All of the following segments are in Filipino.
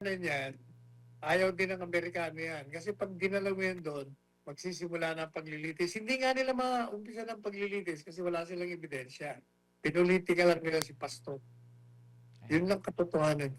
Yan, ayaw din ng Amerikano yan. Kasi pag dinala mo yan doon, magsisimula na ang paglilitis. Hindi nga nila maumpisa ng paglilitis kasi wala silang ebidensya. Pinulitika lang nila si Pastor. Yun lang katotohanan.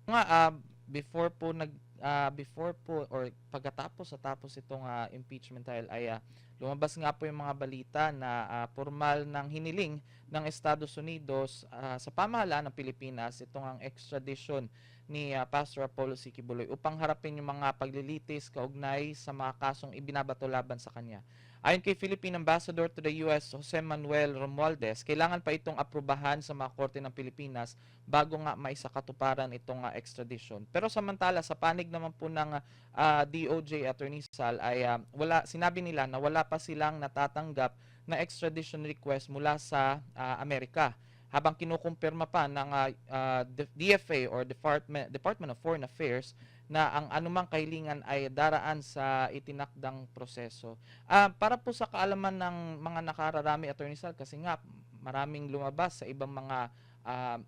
Nga before po or pagkatapos sa tapos itong impeachment trial ay lumabas nga po yung mga balita na formal ng hiniling ng Estados Unidos sa pamahalaan ng Pilipinas itong ang extradition ni Pastor Apollo C. Quiboloy upang harapin yung mga paglilitis kaugnay sa mga kasong ibinabato laban sa kanya. Ayon kay Philippine Ambassador to the US, Jose Manuel Romualdez, kailangan pa itong aprubahan sa mga korte ng Pilipinas bago nga maisakatuparan itong extradition. Pero samantala, sa panig naman po ng DOJ Attorney Sal ay sinabi nila na wala pa silang natatanggap na extradition request mula sa Amerika. Habang kinukumpirma pa ng DFA or Department of Foreign Affairs na ang anumang kahilingan ay daraan sa itinakdang proseso. Para po sa kaalaman ng mga nakararami, Attorney Sal, kasi nga maraming lumabas sa ibang mga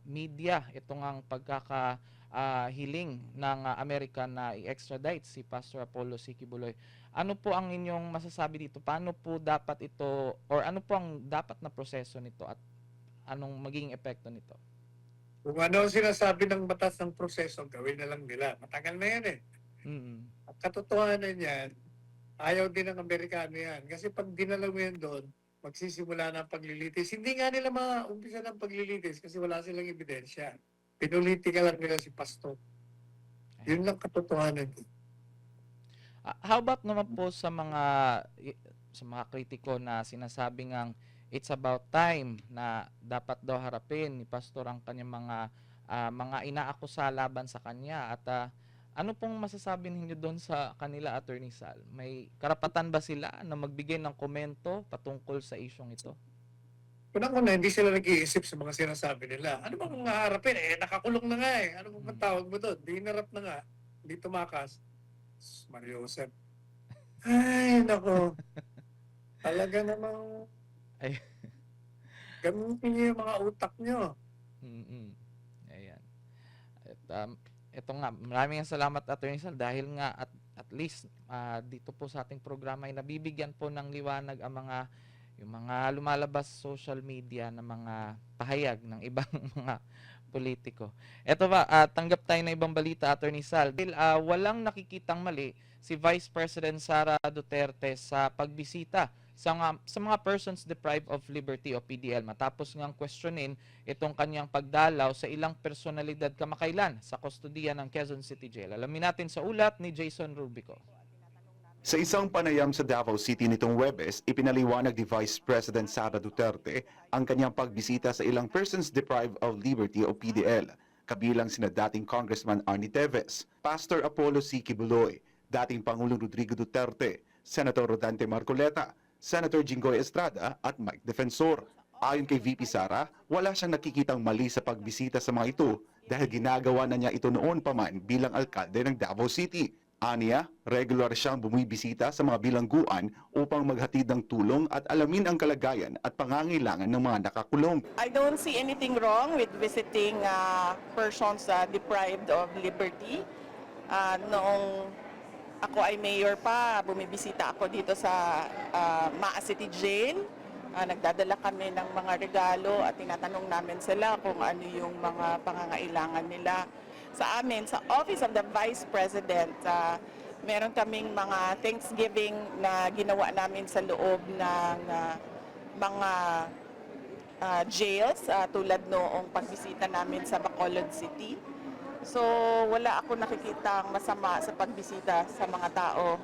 media itong ang pagkakahiling ng Amerika na i-extradite si Pastor Apollo C. Quiboloy. Ano po ang inyong masasabi dito? Paano po dapat ito or ano po ang dapat na proseso nito at anong magiging epekto nito? Kung ano ang sinasabi ng batas ng proseso, gawin na lang nila. Matagal na yan eh. At katotohanan yan, ayaw din ng Amerikano yan. Kasi pag dinala mo yan doon, magsisimula na ang paglilitis. Hindi nga nila maumpisa ng paglilitis kasi wala silang ebidensya. Pinulitika lang nila si Pastor. Yun lang katotohanan. How about naman po sa mga kritiko na sinasabing ang it's about time na dapat daw harapin ni Pastor ang kanyang mga inaakusa laban sa kanya at ano pong masasabi ninyo doon sa kanila, Attorney Sal? May karapatan ba sila na magbigay ng komento patungkol sa isyong ito? Unang-una, hindi sila nag-iisip sa mga sinasabi nila. Ano bang haharapin? Nakakulong na nga eh. Ano bang tawag mo doon? Di hinarap na nga. Hindi tumakas. Mario Joseph. Ay, nako. Talaga namang Ay. gamitin niyo yung mga utak niyo. Ayan. Ito nga, maraming salamat, Attorney Sal, dahil nga at least dito po sa ating programa ay nabibigyan po ng liwanag ang yung mga lumalabas sa social media na mga pahayag ng ibang mga politiko. Ito ba, tanggap tayo ng ibang balita, Attorney Sal. Dahil walang nakikitang mali si Vice President Sara Duterte sa pagbisita sa mga persons deprived of liberty o PDL matapos ngang questionin itong kanyang pagdalaw sa ilang personalidad kamakailan sa kustodiya ng Quezon City Jail. Alamin natin sa ulat ni Jason Rubico. Sa isang panayam sa Davao City nitong Huwebes, ipinaliwanag ni Vice President Sara Duterte ang kanyang pagbisita sa ilang persons deprived of liberty o PDL, kabilang sina dating Congressman Arnie Teves, Pastor Apollo C. Quiboloy, dating Pangulong Rodrigo Duterte, Senator Rodante Marcoleta, Senator Jinggoy Estrada at Mike Defensor. Ayon kay VP Sara, wala siyang nakikitang mali sa pagbisita sa mga ito dahil ginagawa na niya ito noon pa man bilang alkalde ng Davao City. Aniya, regular siyang bumibisita sa mga bilangguan upang maghatid ng tulong at alamin ang kalagayan at pangangailangan ng mga nakakulong. I don't see anything wrong with visiting persons deprived of liberty. Noong ako ay mayor pa, bumibisita ako dito sa Maa City Jail. Nagdadala kami ng mga regalo at tinatanong namin sila kung ano yung mga pangangailangan nila. Sa amin, sa Office of the Vice President, meron kaming mga Thanksgiving na ginawa namin sa loob ng mga jails tulad noong pagbisita namin sa Bacolod City. So wala ako nakikitang masama sa pagbisita sa mga tao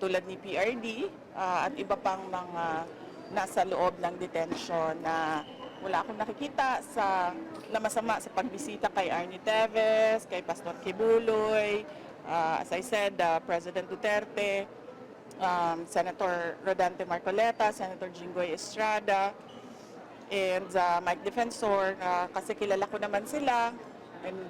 tulad ni PRD at iba pang mga nasa loob ng detention na wala akong nakikita na masama sa pagbisita kay Arnie Teves, kay Pastor Quiboloy, as I said, President Duterte, Senator Rodante Marcoleta, Senator Jinggoy Estrada, and Mike Defensor, kasi kilala ko naman sila, and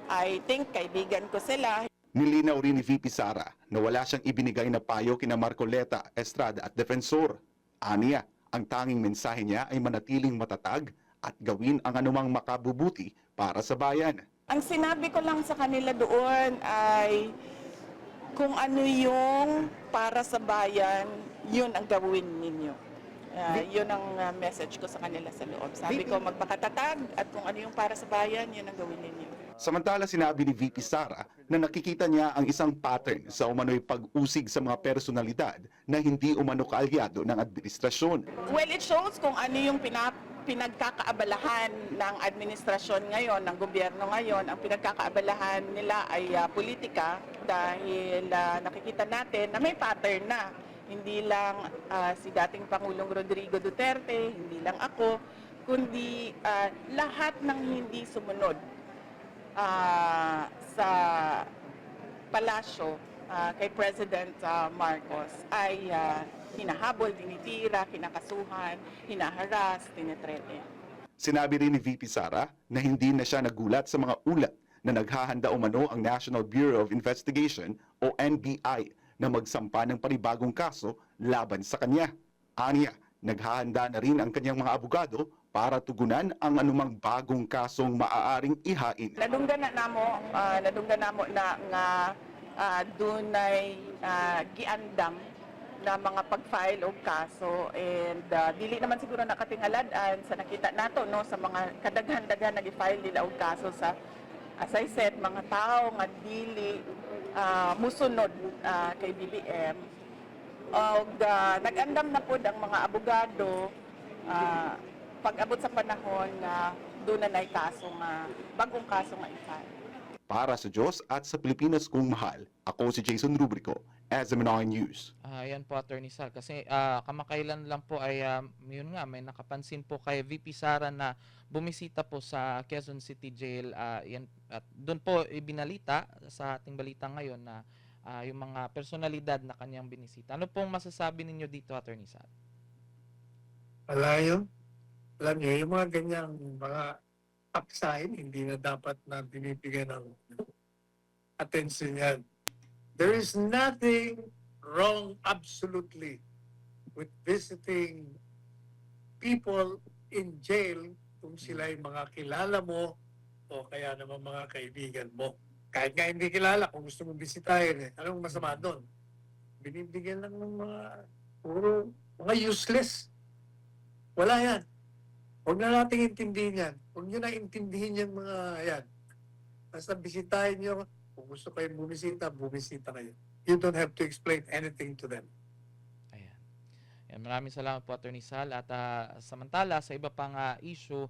I think kaibigan ko sila. Nilinaw rin ni VP Sara na wala siyang ibinigay na payo kina Marcoleta, Estrada at Defensor. Aniya, ang tanging mensahe niya ay manatiling matatag at gawin ang anumang makabubuti para sa bayan. Ang sinabi ko lang sa kanila doon ay kung ano yung para sa bayan, yun ang gawin ninyo. Yun ang message ko sa kanila sa loob. Sabi ko magpakatatag at kung ano yung para sa bayan, yun ang gawin ninyo. Samantala sinabi ni VP Sara na nakikita niya ang isang pattern sa umano'y pag-usig sa mga personalidad na hindi umano kaalyado ng administrasyon. Well, it shows kung ano yung pinagkakaabalahan ng administrasyon ngayon, ng gobyerno ngayon. Ang pinagkakaabalahan nila ay politika dahil nakikita natin na may pattern na. Hindi lang si dating Pangulong Rodrigo Duterte, hindi lang ako, kundi lahat ng hindi sumunod sa palasyo kay President Marcos ay hinahabol, tinitira, kinakasuhan, hinaharas, tinitrete. Sinabi rin ni VP Sara na hindi na siya nagulat sa mga ulat na naghahanda umano ang National Bureau of Investigation o NBI na magsampa ng panibagong kaso laban sa kanya. Aniya, naghahanda na rin ang kanyang mga abogado para tugunan ang anumang bagong kasong maaaring ihain. Nadunggan na mo na nga dunay giandam na mga pag-file og kaso and dili naman siguro nakatingaladan sa nakita nato no sa mga kadaghan-daghan na gi-file nila og kaso sa as I said mga tao nga dili musunod kay BBM og nag-andam na pud ang mga abogado pag-abot sa panahon na doon na kaso nga bagong kaso nga i-file. Para sa Diyos at sa Pilipinas kong mahal, ako si Jason Rubrico, SMNI News. Yan po, Attorney Sal. Kasi kamakailan lang po ay yun nga, may nakapansin po kay VP Sara na bumisita po sa Quezon City Jail. At doon po ibinalita sa ating balita ngayon na yung mga personalidad na kanyang binisita. Ano pong masasabi ninyo dito, Attorney Sal? Alam nyo, yung mga ganyang mga paksain, hindi na dapat na binibigyan ng attention yan. There is nothing wrong absolutely with visiting people in jail kung sila ay mga kilala mo o kaya naman mga kaibigan mo. Kahit nga hindi kilala, kung gusto mong bisitahin, anong masama doon? Binibigyan lang ng mga useless. Wala yan. Huwag na natin intindihin yan. Huwag nyo na intindihin yung mga yan. Basta bisitahin nyo. Kung gusto kayo bumisita kayo. You don't have to explain anything to them. Ayan. Maraming salamat po, Attorney Sal. At samantala, sa iba pang issue,